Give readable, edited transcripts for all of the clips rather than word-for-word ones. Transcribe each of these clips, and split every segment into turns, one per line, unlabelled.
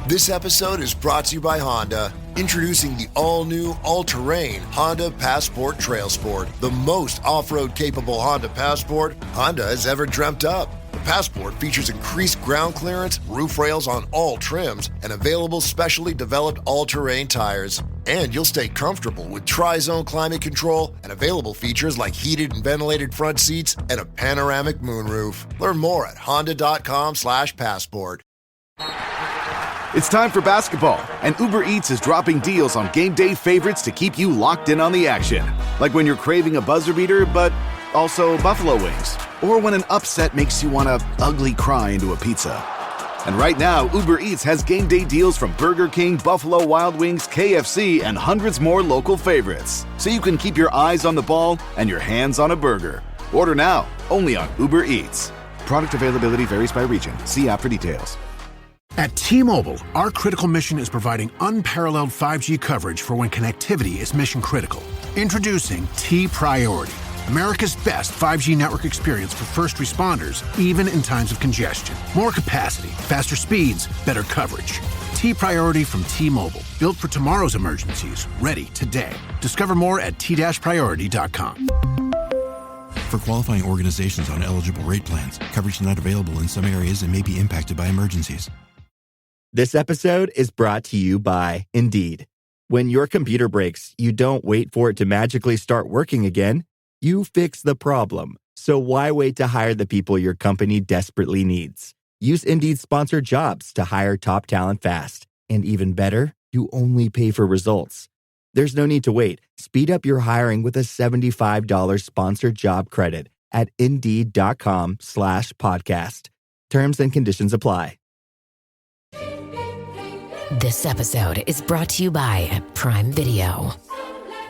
This episode is brought to you by Honda. Introducing the all-new, all-terrain Honda Passport Trail Sport, the most off-road capable Honda Passport Honda has ever dreamt up. The Passport features increased ground clearance, roof rails on all trims, and available specially developed all-terrain tires. And you'll stay comfortable with tri-zone climate control and available features like heated and ventilated front seats and a panoramic moonroof. Learn more at honda.com/passport.
It's time for basketball, and Uber Eats is dropping deals on game day favorites to keep you locked in on the action. Like when you're craving a buzzer beater, but also buffalo wings. Or when an upset makes you want to ugly cry into a pizza. And right now, Uber Eats has game day deals from Burger King, Buffalo Wild Wings, KFC, and hundreds more local favorites. So you can keep your eyes on the ball and your hands on a burger. Order now, only on Uber Eats. Product availability varies by region. See app for details.
At T-Mobile, our critical mission is providing unparalleled 5G coverage for when connectivity is mission critical. Introducing T-Priority, America's best 5G network experience for first responders, even in times of congestion. More capacity, faster speeds, better coverage. T-Priority from T-Mobile, built for tomorrow's emergencies, ready today. Discover more at t-priority.com.
For qualifying organizations on eligible rate plans, coverage not available in some areas and may be impacted by emergencies.
This episode is brought to you by Indeed. When your computer breaks, you don't wait for it to magically start working again. You fix the problem. So why wait to hire the people your company desperately needs? Use Indeed's sponsored jobs to hire top talent fast. And even better, you only pay for results. There's no need to wait. Speed up your hiring with a $75 sponsored job credit at Indeed.com/podcast. Terms and conditions apply.
This episode is brought to you by Prime Video.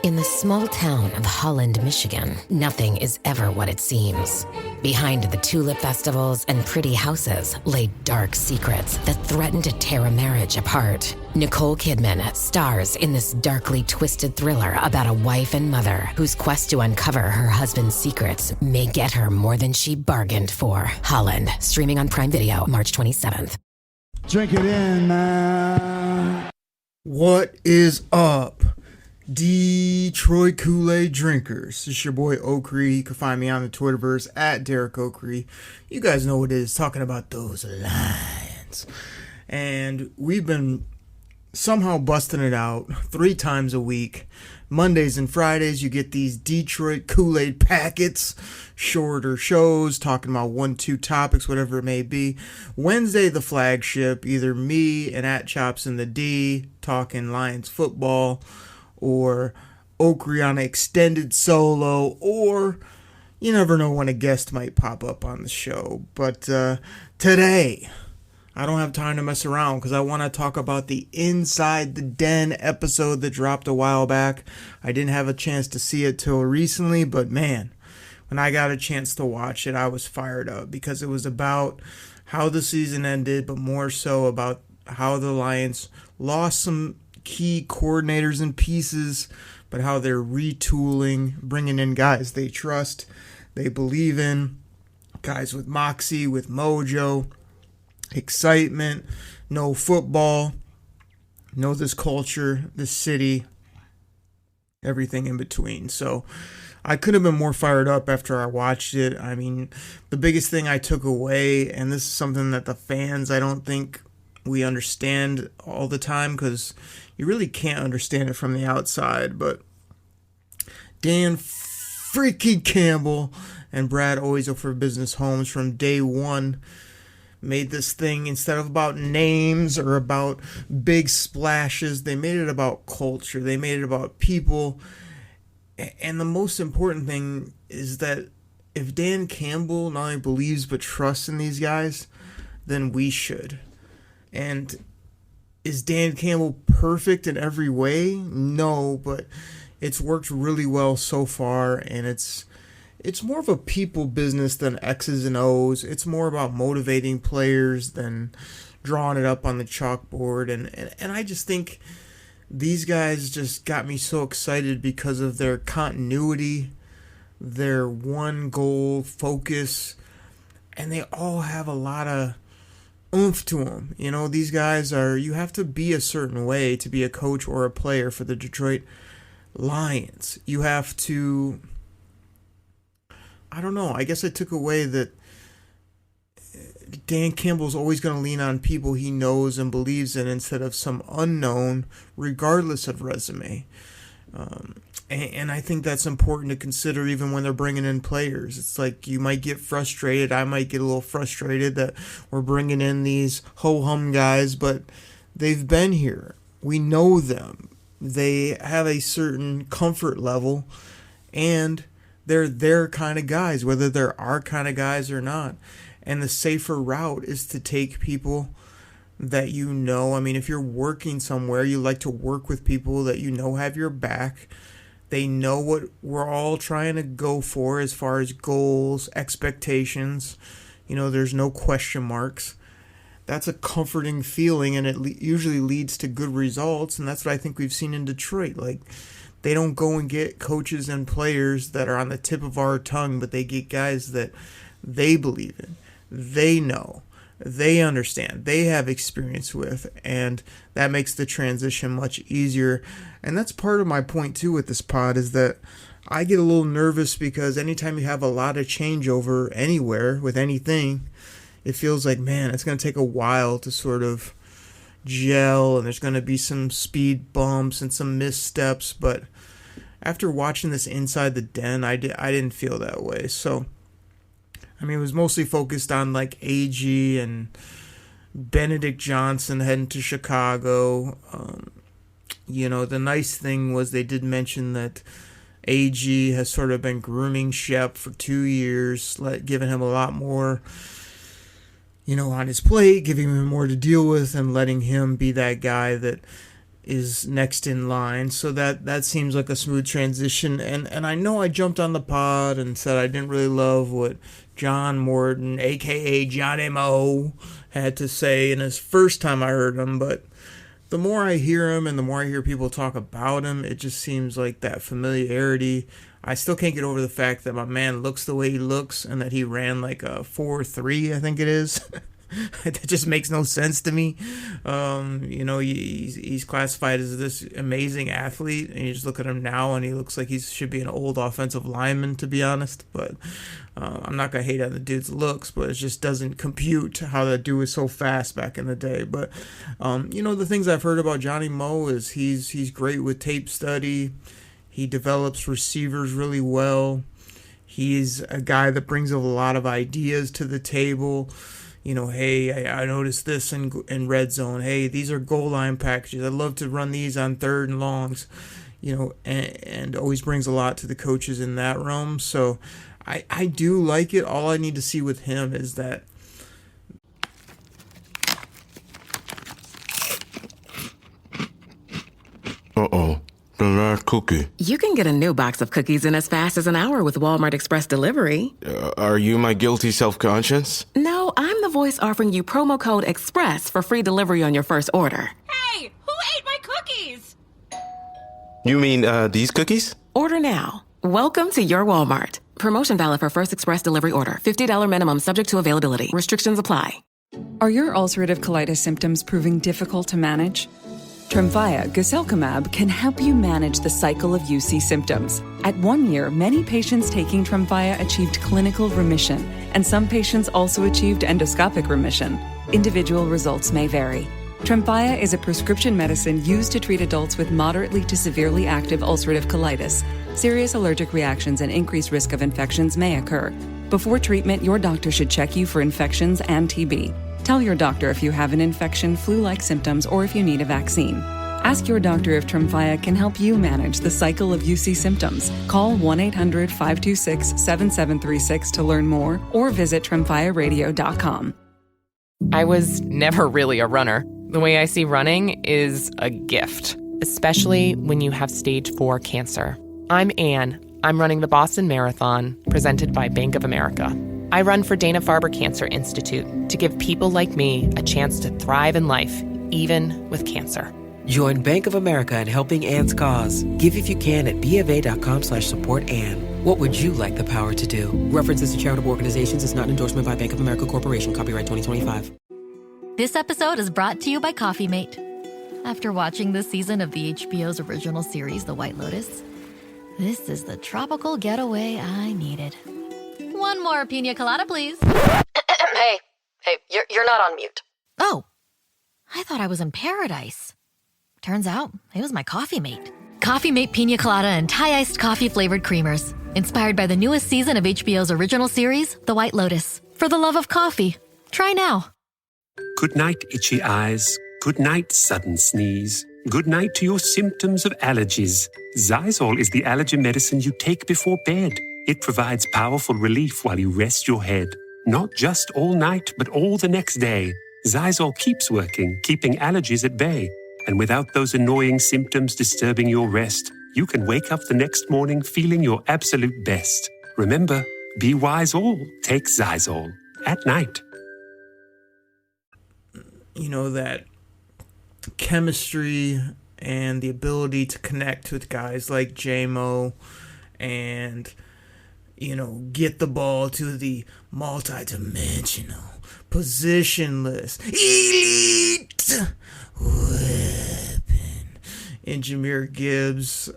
In the small town of Holland, Michigan, nothing is ever what it seems. Behind the tulip festivals and pretty houses lay dark secrets that threaten to tear a marriage apart. Nicole Kidman stars in this darkly twisted thriller about a wife and mother whose quest to uncover her husband's secrets may get her more than she bargained for. Holland, streaming on Prime Video March 27th.
Drink it in, man. What is up, Detroit Koolaid drinkers? It's your boy Oakrey. You can find me on the Twitterverse at Derek Oakrey. You guys know what it is, talking about those Lions. And we've been somehow busting it out 3 times a week. Mondays and Fridays, you get these Detroit Koolaid packets, shorter shows, talking about 1-2 topics, whatever it may be. Wednesday, the flagship, either me and at Chops in the D, talking Lions football, or Oakrey on an extended solo, or you never know when a guest might pop up on the show. But today, I don't have time to mess around because I want to talk about the Inside the Den episode that dropped a while back. I didn't have a chance to see it till recently, but man, when I got a chance to watch it, I was fired up because it was about how the season ended, but more so about how the Lions lost some key coordinators and pieces, but how they're retooling, bringing in guys they trust, they believe in, guys with moxie, with mojo, excitement, know football, know this culture, this city, everything in between. So I could have been more fired up after I watched it. I mean, the biggest thing I took away, and this is something that the fans, I don't think we understand all the time because you really can't understand it from the outside, but Dan freaking Campbell and Brad Oizo for Business Homes from day one made this thing, instead of about names or about big splashes, they made it about culture. They made it about people. And the most important thing is that if Dan Campbell not only believes but trusts in these guys, then we should. And is Dan Campbell perfect in every way? No, but it's worked really well so far, and it's more of a people business than X's and O's. It's more about motivating players than drawing it up on the chalkboard. And I just think these guys just got me so excited because of their continuity, their one goal focus, and they all have a lot of oomph to them. You know, these guys you have to be a certain way to be a coach or a player for the Detroit Lions. You have to, I don't know, I guess I took away that Dan Campbell's always going to lean on people he knows and believes in instead of some unknown, regardless of resume. And I think that's important to consider even when they're bringing in players. It's like you might get frustrated. I might get a little frustrated that we're bringing in these ho-hum guys, but they've been here. We know them. They have a certain comfort level, and they're their kind of guys, whether they're our kind of guys or not. And the safer route is to take people that you know. I mean, if you're working somewhere, you like to work with people that you know have your back. They know what we're all trying to go for as far as goals, expectations. You know, there's no question marks. That's a comforting feeling, and it usually leads to good results, and that's what I think we've seen in Detroit. Like, they don't go and get coaches and players that are on the tip of our tongue, but they get guys that they believe in, they know, they understand, they have experience with, and that makes the transition much easier. And that's part of my point too with this pod, is that I get a little nervous because anytime you have a lot of changeover anywhere with anything, it feels like, man, it's going to take a while to sort of gel, and there's going to be some speed bumps and some missteps. But after watching this Inside the Den, I didn't feel that way. So, I mean, it was mostly focused on like AG and Benedict Johnson heading to Chicago. You know, the nice thing was they did mention that AG has sort of been grooming Shep for 2 years, giving him a lot more, you know, on his plate, giving him more to deal with, and letting him be that guy that is next in line. So that seems like a smooth transition. And I know I jumped on the pod and said I didn't really love what John Morton, a.k.a. Johnny Mo, had to say in his first time I heard him. But the more I hear him and the more I hear people talk about him, it just seems like that familiarity. I still can't get over the fact that my man looks the way he looks and that he ran like a 4.3, I think it is. That just makes no sense to me. You know, he's classified as this amazing athlete, and you just look at him now and he looks like he should be an old offensive lineman, to be honest. But I'm not going to hate on the dude's looks, but it just doesn't compute how that dude was so fast back in the day. But, you know, the things I've heard about Johnny Mo is he's great with tape study. He develops receivers really well. He's a guy that brings a lot of ideas to the table. You know, hey, I noticed this in red zone. Hey, these are goal line packages. I'd love to run these on 3rd and longs. You know, and always brings a lot to the coaches in that realm. So I do like it. All I need to see with him is that
Uh-oh. The last cookie.
You can get a new box of cookies in as fast as an hour with Walmart Express Delivery.
Are you my guilty self-conscience?
No, I'm the voice offering you promo code EXPRESS for free delivery on your first order.
Hey, who ate my cookies?
You mean, these cookies?
Order now. Welcome to your Walmart. Promotion valid for first express delivery order. $50 minimum subject to availability. Restrictions apply.
Are your ulcerative colitis symptoms proving difficult to manage? Tremfya guselkumab can help you manage the cycle of UC symptoms. At 1 year, many patients taking Tremfya achieved clinical remission, and some patients also achieved endoscopic remission. Individual results may vary. Tremfya is a prescription medicine used to treat adults with moderately to severely active ulcerative colitis. Serious allergic reactions and increased risk of infections may occur. Before treatment, your doctor should check you for infections and TB. Tell your doctor if you have an infection, flu-like symptoms, or if you need a vaccine. Ask your doctor if Tremfya can help you manage the cycle of UC symptoms. Call 1-800-526-7736 to learn more, or visit tremfyaradio.com.
I was never really a runner. The way I see running is a gift, especially when you have stage 4 cancer. I'm Anne. I'm running the Boston Marathon, presented by Bank of America. I run for Dana-Farber Cancer Institute to give people like me a chance to thrive in life, even with cancer.
Join Bank of America in helping Anne's cause. Give if you can at BofA.com/supportAnne. What would you like the power to do? References to charitable organizations is not an endorsement by Bank of America Corporation. Copyright 2025.
This episode is brought to you by Coffee Mate. After watching this season of the HBO's original series, The White Lotus, this is the tropical getaway I needed. One more pina colada, please.
Hey, you're not on mute.
Oh, I thought I was in paradise. Turns out it was my Coffee Mate. Coffee Mate Pina Colada and Thai-iced coffee flavored creamers. Inspired by the newest season of HBO's original series, The White Lotus. For the love of coffee. Try now.
Good night, itchy eyes. Good night, sudden sneeze. Good night to your symptoms of allergies. Xyzal is the allergy medicine you take before bed. It provides powerful relief while you rest your head. Not just all night, but all the next day. Xyzal keeps working, keeping allergies at bay. And without those annoying symptoms disturbing your rest, you can wake up the next morning feeling your absolute best. Remember, be wise all. Take Xyzal. At night.
You know, that chemistry and the ability to connect with guys like J-Mo and, you know, get the ball to the multi-dimensional, positionless, elite weapon in Jahmyr Gibbs,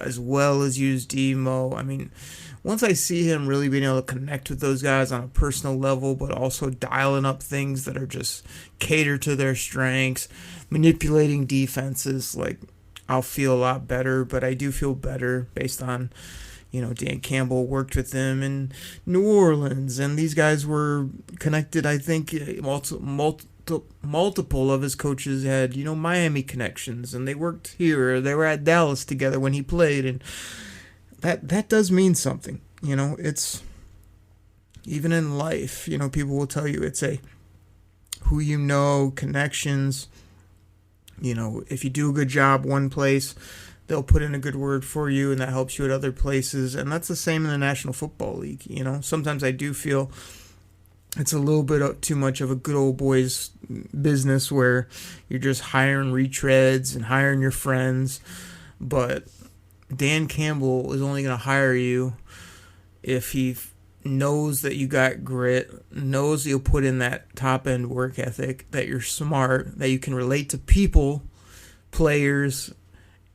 as well as use Demo. I mean, once I see him really being able to connect with those guys on a personal level, but also dialing up things that are just cater to their strengths, manipulating defenses, like, I'll feel a lot better. But I do feel better based on, you know, Dan Campbell worked with them in New Orleans, and these guys were connected. I think multiple of his coaches had, you know, Miami connections, and they worked here. They were at Dallas together when he played, and that does mean something. You know, it's, even in life, you know, people will tell you it's a who you know, connections. You know, if you do a good job one place, they'll put in a good word for you, and that helps you at other places. And that's the same in the National Football League. You know, sometimes I do feel it's a little bit too much of a good old boys business where you're just hiring retreads and hiring your friends. But Dan Campbell is only going to hire you if he knows that you got grit, knows you'll put in that top-end work ethic, that you're smart, that you can relate to people, players,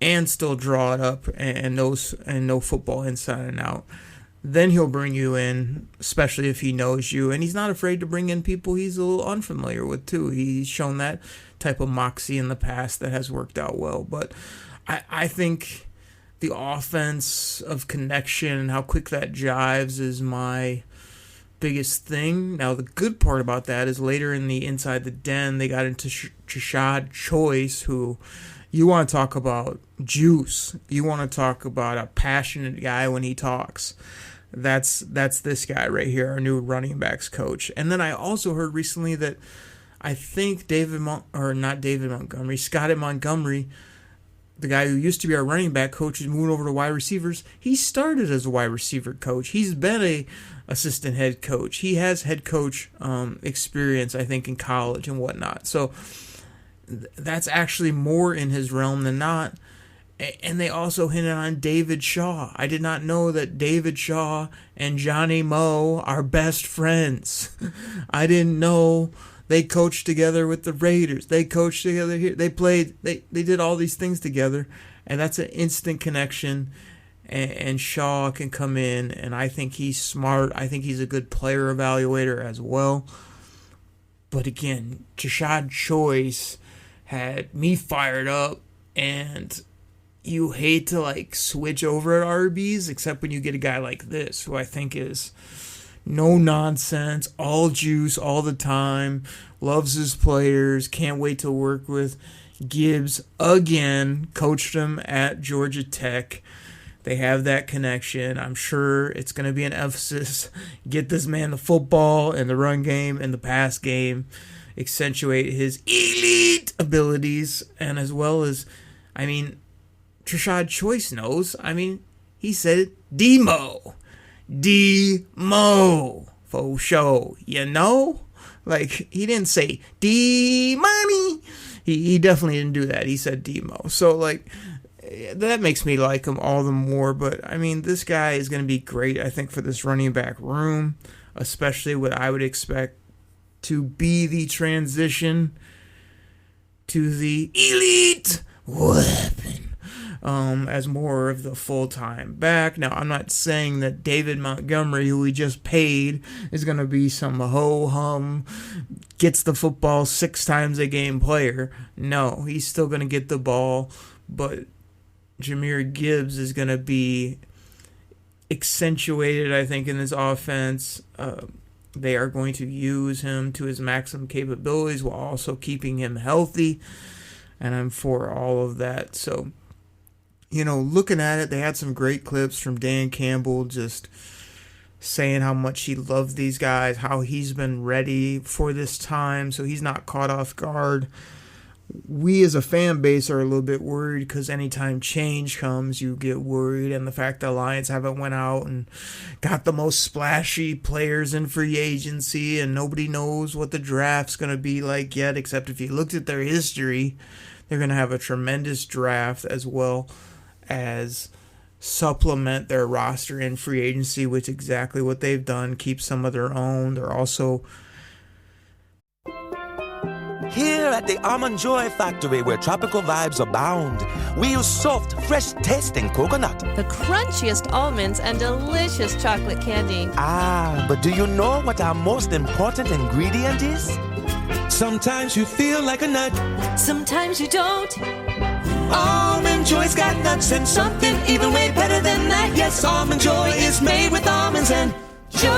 and still draw it up and know football inside and out. Then he'll bring you in, especially if he knows you. And he's not afraid to bring in people he's a little unfamiliar with, too. He's shown that type of moxie in the past that has worked out well. But I think the offense of connection and how quick that jives is my biggest thing. Now, the good part about that is later in the Inside the Den, they got into Rashad Choice, who, you want to talk about juice. You want to talk about a passionate guy when he talks. That's this guy right here, our new running backs coach. And then I also heard recently that I think Scott Montgomery, the guy who used to be our running back coach, is moving over to wide receivers. He started as a wide receiver coach. He's been a assistant head coach. He has head coach experience, I think, in college and whatnot. So that's actually more in his realm than not. And they also hinted on David Shaw. I did not know that David Shaw and Johnny Moe are best friends. I didn't know they coached together with the Raiders. They coached together here. They played. They did all these things together, and that's an instant connection. And Shaw can come in, and I think he's smart. I think he's a good player evaluator as well. But again, Rashad Choice had me fired up, and you hate to like switch over at RBs, except when you get a guy like this, who I think is no nonsense, all juice all the time, loves his players, can't wait to work with Gibbs again, coached him at Georgia Tech. They have that connection. I'm sure it's going to be an emphasis. Get this man the football and the run game and the pass game, accentuate his elite abilities, and as well as, I mean, Rashad Choice knows. I mean, he said it. Demo. For sure. You know? Like, he didn't say D-Money. He definitely didn't do that. He said Demo. So, like, that makes me like him all the more. But, I mean, this guy is going to be great, I think, for this running back room, especially what I would expect to be the transition to the elite weapon as more of the full-time back. Now, I'm not saying that David Montgomery, who we just paid, is going to be some ho-hum, gets the football 6 times a game player. No, he's still going to get the ball, but Jahmyr Gibbs is going to be accentuated, I think, in this offense. They are going to use him to his maximum capabilities while also keeping him healthy, and I'm for all of that. So, looking at it, they had some great clips from Dan Campbell just saying how much he loves these guys, how he's been ready for this time so he's not caught off guard. We as a fan base are a little bit worried because anytime change comes, you get worried. And the fact the Lions haven't went out and got the most splashy players in free agency, and nobody knows what the draft's going to be like yet, except if you looked at their history, they're going to have a tremendous draft as well as supplement their roster in free agency, which is exactly what they've done, keep some of their own. They're also...
Here at the Almond Joy Factory, where tropical vibes abound, we use soft, fresh-tasting coconut.
The crunchiest almonds and delicious chocolate candy.
Ah, but do you know what our most important ingredient is? Sometimes you feel like a nut.
Sometimes you don't.
Almond Joy's got nuts and something even way better than that. Yes, Almond Joy is made with almonds and joy.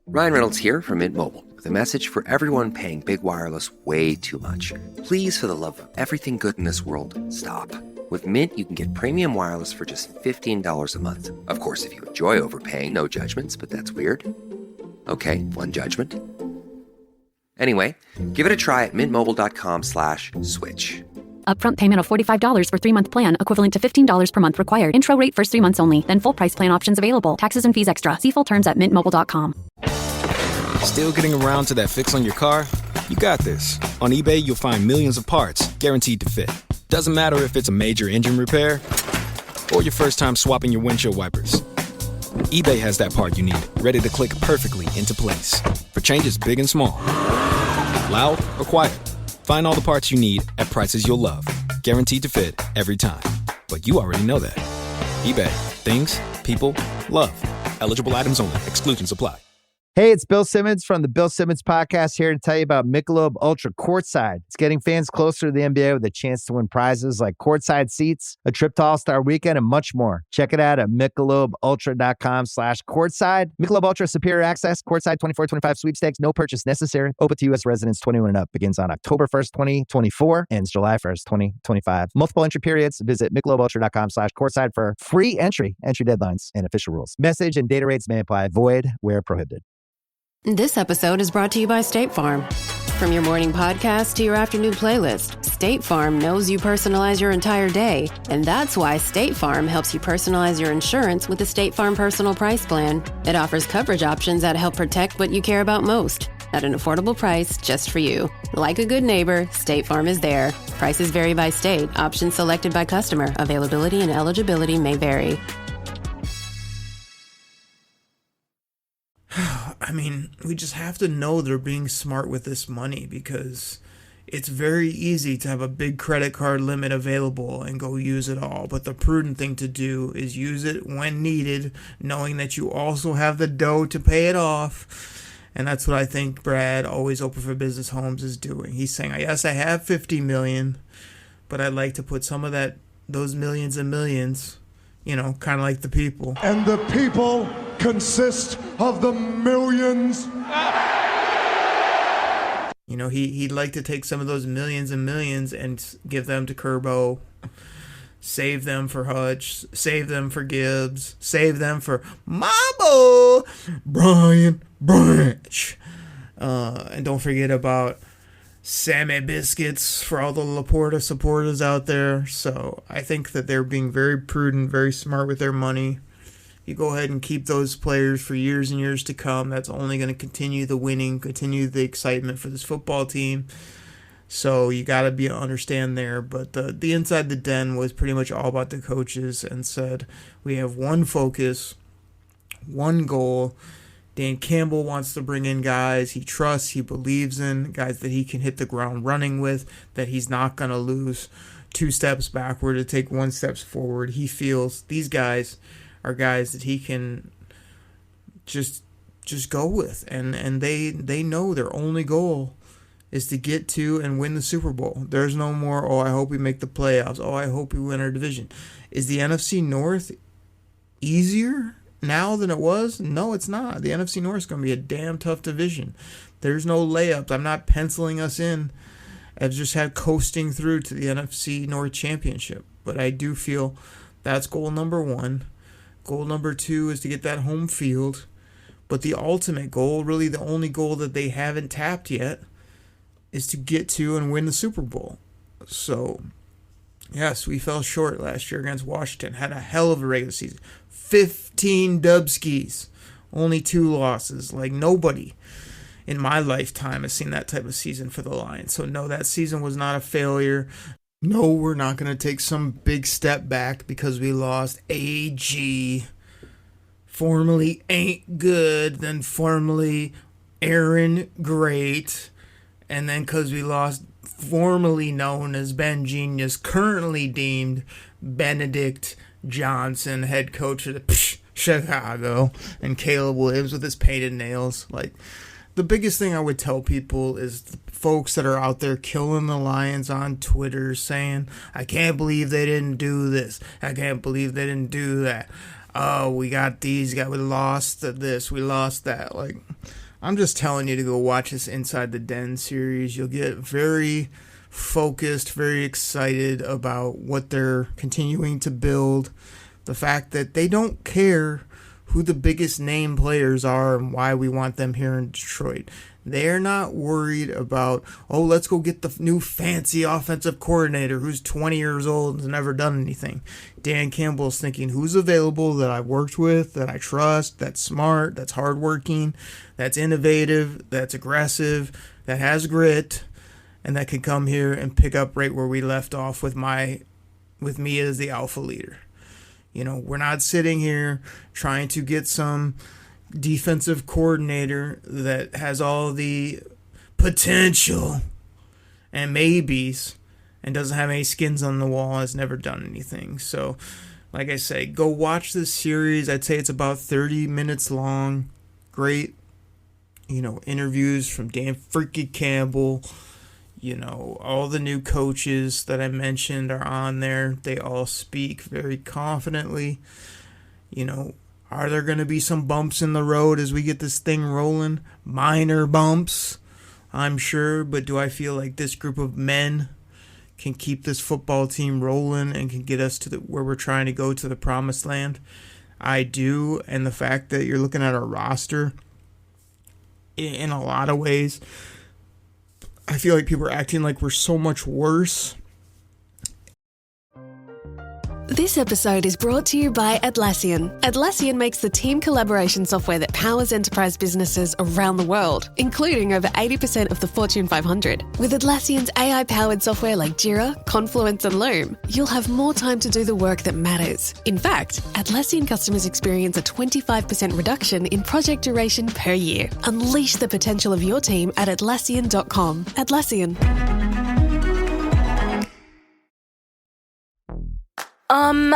Ryan Reynolds here from Mint Mobile with a message for everyone paying big wireless way too much. Please, for the love of everything good in this world, stop. With Mint, you can get premium wireless for just $15 a month. Of course, if you enjoy overpaying, no judgments, but that's weird. Okay, one judgment. Anyway, give it a try at mintmobile.com/switch.
Upfront payment of $45 for 3-month plan, equivalent to $15 per month required. Intro rate first 3 months only, then full price plan options available. Taxes and fees extra. See full terms at mintmobile.com.
Still getting around to that fix on your car? You got this. On eBay, you'll find millions of parts guaranteed to fit. Doesn't matter if it's a major engine repair or your first time swapping your windshield wipers. eBay has that part you need, ready to click perfectly into place for changes big and small. Loud or quiet, find all the parts you need at prices you'll love. Guaranteed to fit every time. But you already know that. eBay. Things. People. Love. Eligible items only. Exclusions apply.
Hey, it's Bill Simmons from the Bill Simmons Podcast here to tell you about Michelob Ultra Courtside. It's getting fans closer to the NBA with a chance to win prizes like courtside seats, a trip to All-Star Weekend, and much more. Check it out at MichelobUltra.com/courtside. Michelob Ultra Superior Access, Courtside 24-25 sweepstakes, no purchase necessary. Open to U.S. residents 21 and up. Begins on October 1st, 2024. Ends July 1st, 2025. Multiple entry periods. Visit MichelobUltra.com/courtside for free entry deadlines, and official rules. Message and data rates may apply. Void where prohibited.
This episode is brought to you by State Farm. From your morning podcast to your afternoon playlist, State Farm knows you personalize your entire day, and that's why State Farm helps you personalize your insurance with the State Farm Personal Price Plan. It offers coverage options that help protect what you care about most at an affordable price just for you. Like a good neighbor, State Farm is there. Prices vary by state. Options selected by customer. Availability and eligibility may vary.
I mean, we just have to know they're being smart with this money, because it's very easy to have a big credit card limit available and go use it all. But the prudent thing to do is use it when needed, knowing that you also have the dough to pay it off. And that's what I think Brad, always open for business Holmes, is doing. He's saying, yes, I have $50 million, but I'd like to put some of those millions and millions, kind of like the people.
And the people consist of the millions.
He'd like to take some of those millions and millions and give them to Kerbo, save them for Hutch, save them for Gibbs, save them for Mambo, Brian Branch. And don't forget about Sammy Biscuits for all the Laporta supporters out there. So I think that they're being very prudent, very smart with their money. You go ahead and keep those players for years and years to come. That's only going to continue the winning, continue the excitement for this football team. So you got to understand there. But the Inside the Den was pretty much all about the coaches and said, we have one focus, one goal, Dan Campbell wants to bring in guys he trusts, he believes in, guys that he can hit the ground running with, that he's not going to lose 2 steps backward to take 1 step forward. He feels these guys are guys that he can just go with. And they know their only goal is to get to and win the Super Bowl. There's no more, I hope we make the playoffs. I hope we win our division. Is the NFC North easier now than it was? No, it's not. The NFC North is going to be a damn tough division. There's no layups. I'm not penciling us in as just had coasting through to the NFC North Championship. But I do feel that's goal number 1. Goal number 2 is to get that home field. But the ultimate goal, really the only goal that they haven't tapped yet, is to get to and win the Super Bowl. So, yes, we fell short last year against Washington. Had a hell of a regular season. 15 dubskis. Only 2 losses. Like, nobody in my lifetime has seen that type of season for the Lions. So, no, that season was not a failure. No, we're not going to take some big step back because we lost AG. Formerly Ain't Good, then formerly Aaron Great, and then because we lost formerly known as Ben Genius, currently deemed Benedict Johnson, head coach of the Chicago, and Caleb Williams with his painted nails. Like, the biggest thing I would tell people is the folks that are out there killing the Lions on Twitter saying, I can't believe they didn't do this. I can't believe they didn't do that. Oh, we got these guys. We lost this. We lost that. Like, I'm just telling you to go watch this Inside the Den series. You'll get very focused, very excited about what they're continuing to build. The fact that they don't care who the biggest name players are and why we want them here in Detroit. They're not worried about, let's go get the new fancy offensive coordinator who's 20 years old and has never done anything. Dan Campbell's thinking, who's available that I've worked with, that I trust, that's smart, that's hardworking, that's innovative, that's aggressive, that has grit, and that can come here and pick up right where we left off with me as the alpha leader. You know, we're not sitting here trying to get some defensive coordinator that has all the potential and maybes and doesn't have any skins on the wall, has never done anything. So, like I say, go watch this series. I'd say it's about 30 minutes long. Great, interviews from Dan freaking Campbell. All the new coaches that I mentioned are on there. They all speak very confidently. Are there going to be some bumps in the road as we get this thing rolling? Minor bumps, I'm sure. But do I feel like this group of men can keep this football team rolling and can get us to where we're trying to go, to the promised land? I do. And the fact that you're looking at our roster, in a lot of ways, I feel like people are acting like we're so much worse.
This episode is brought to you by Atlassian. Atlassian makes the team collaboration software that powers enterprise businesses around the world, including over 80% of the Fortune 500. With Atlassian's AI-powered software like Jira, Confluence, and Loom, you'll have more time to do the work that matters. In fact, Atlassian customers experience a 25% reduction in project duration per year. Unleash the potential of your team at Atlassian.com. Atlassian.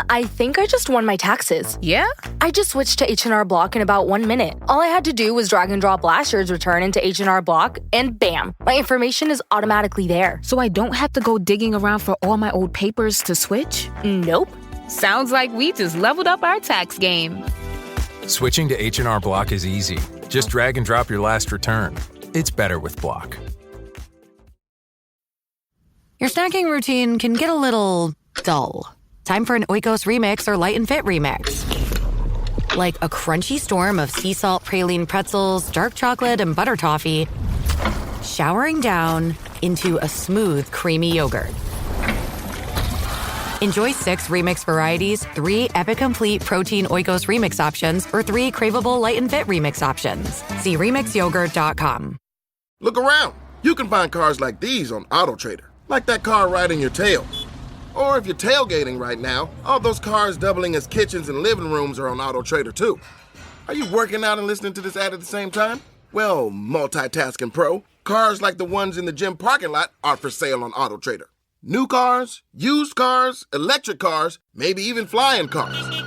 I think I just won my taxes.
Yeah?
I just switched to H&R Block in about 1 minute. All I had to do was drag and drop last year's return into H&R Block, and bam, my information is automatically there.
So I don't have to go digging around for all my old papers to switch?
Nope.
Sounds like we just leveled up our tax game.
Switching to H&R Block is easy. Just drag and drop your last return. It's better with Block.
Your snacking routine can get a little dull. Time for an Oikos remix or Light and Fit remix. Like a crunchy storm of sea salt praline pretzels, dark chocolate, and butter toffee, showering down into a smooth, creamy yogurt. Enjoy 6 remix varieties, 3 Epic Complete Protein Oikos remix options, or 3 craveable Light and Fit remix options. See remixyogurt.com.
Look around. You can find cars like these on AutoTrader, like that car riding your tail. Or if you're tailgating right now, all those cars doubling as kitchens and living rooms are on AutoTrader too. Are you working out and listening to this ad at the same time? Well, multitasking pro, cars like the ones in the gym parking lot are for sale on AutoTrader. New cars, used cars, electric cars, maybe even flying cars.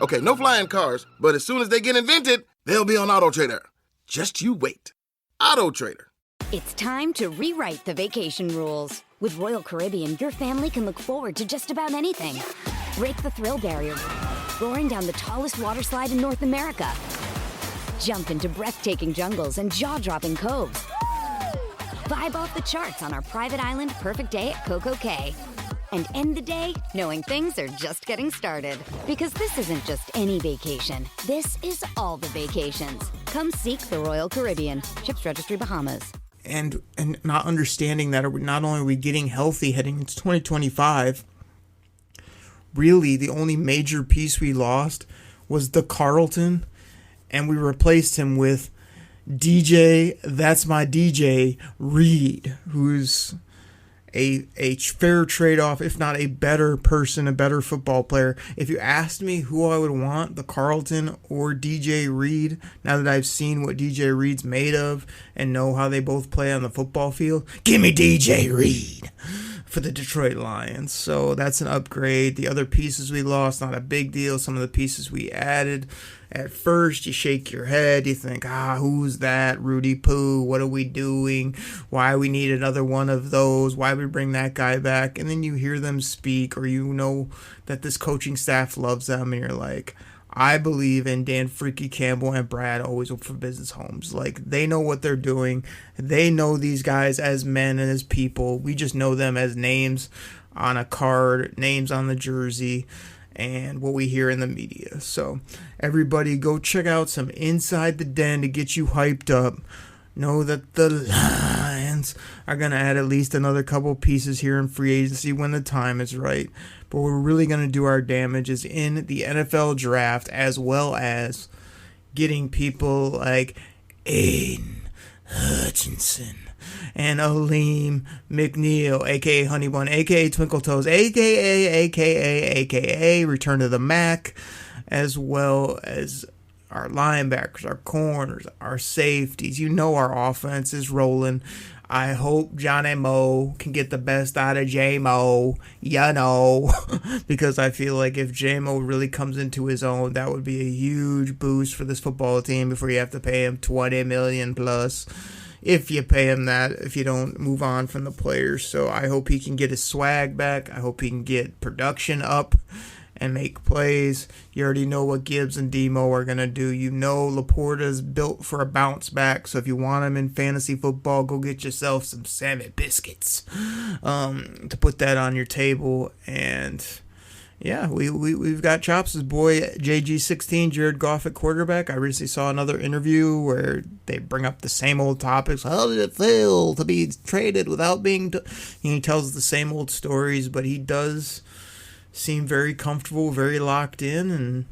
Okay, no flying cars, but as soon as they get invented, they'll be on AutoTrader. Just you wait. AutoTrader.
It's time to rewrite the vacation rules. With Royal Caribbean, your family can look forward to just about anything. Break the thrill barrier, roaring down the tallest water slide in North America. Jump into breathtaking jungles and jaw-dropping coves. Vibe off the charts on our private island Perfect Day at Coco Cay. And end the day knowing things are just getting started. Because this isn't just any vacation. This is all the vacations. Come seek the Royal Caribbean. Ships Registry, Bahamas.
And not understanding that not only are we getting healthy heading into 2025, really the only major piece we lost was the Carlton, and we replaced him with DJ, that's my DJ, Reed, who's a fair trade-off, if not a better person, a better football player. If you asked me who I would want, the Carlton or DJ Reed, now that I've seen what DJ Reed's made of and know how they both play on the football field, give me DJ Reed for the Detroit Lions. So that's an upgrade. The other pieces we lost, not a big deal. Some of the pieces we added, at first you shake your head, you think, who's that? Rudy Poo, what are we doing? Why we need another one of those? Why we bring that guy back? And then you hear them speak, or you know that this coaching staff loves them, and you're like, I believe in Dan Freaky Campbell and Brad always for business homes. Like, they know what they're doing. They know these guys as men and as people. We just know them as names on a card, names on the jersey, and what we hear in the media. So everybody go check out some Inside the Den to get you hyped up. Know that the Lions are going to add at least another couple pieces here in free agency when the time is right. But we're really going to do our damage is in the NFL draft, as well as getting people like Aiden Hutchinson and Aleem McNeil, a.k.a. Honey Bun, a.k.a. Twinkle Toes, a.k.a. Return to the Mac, as well as our linebackers, our corners, our safeties. You know our offense is rolling. I hope Johnny Mo can get the best out of J-Mo, because I feel like if J-Mo really comes into his own, that would be a huge boost for this football team before you have to pay him $20 million plus. If you pay him that, if you don't move on from the players. So I hope he can get his swag back. I hope he can get production up and make plays. You already know what Gibbs and Demo are going to do. You know Laporta's built for a bounce back. So if you want him in fantasy football, go get yourself some salmon biscuits to put that on your table. And yeah, we've got chops. His boy JG16, Jared Goff at quarterback. I recently saw another interview where they bring up the same old topics. How did it feel to be traded without being... He tells the same old stories, but he does seem very comfortable, very locked in, and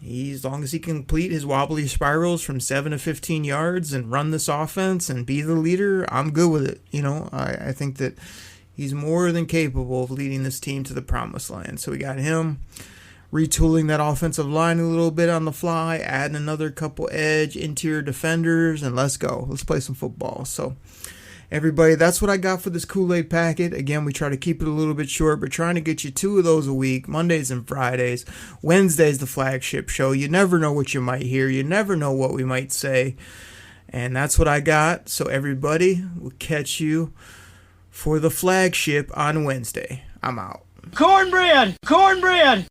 as long as he can complete his wobbly spirals from 7 to 15 yards and run this offense and be the leader, I'm good with it. I think that he's more than capable of leading this team to the promised land. So we got him retooling that offensive line a little bit on the fly, adding another couple edge interior defenders, and let's go. Let's play some football. So everybody, that's what I got for this Kool-Aid packet. Again, we try to keep it a little bit short, but trying to get you 2 of those a week, Mondays and Fridays. Wednesday's the flagship show. You never know what you might hear. You never know what we might say. And that's what I got. So everybody, we'll catch you for the flagship on Wednesday. I'm out.
Cornbread! Cornbread!